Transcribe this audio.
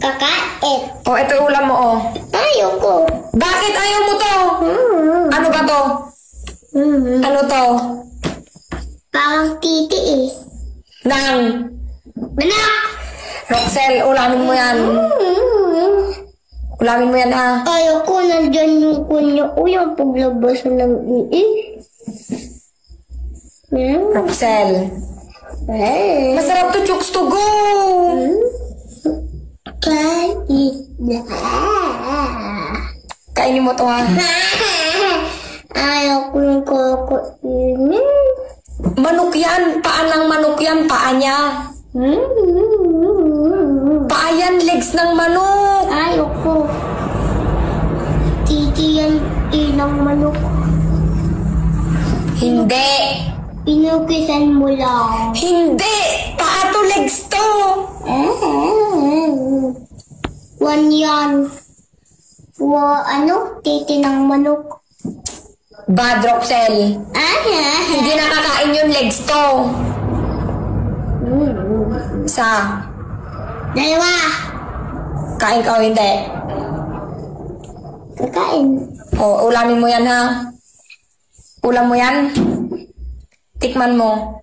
Kakain. O, ito yung ulam mo, o. Ayoko. Bakit ayaw mo to? Ano ba to? Ano to? Parang titi eh. Nang. Anak! Roxel, ulamin mo yan. Ulamin mo yan, ha? Ayoko, nandyan yung kunya ko, yung paglabas ng Roxel. Masarap to, chooks to go. Kain na. Kainin mo to, ha? Ayoko yung kakainin. Manok yan. Paa ng manok yan. Paa niya. Paa yan. Legs ng manok. Ayoko. Titi yan inang manok. Hindi. Inukisan mo lang. Hindi. Paa to, legs to. One yan. Titi ng manok. Bad, Roxel. Hindi nakakain yung legs to. Isa. Dalawa. Kain ka o hindi? Kakain. O, ulamin mo yan, ha? Ulam mo yan? Tikman mo.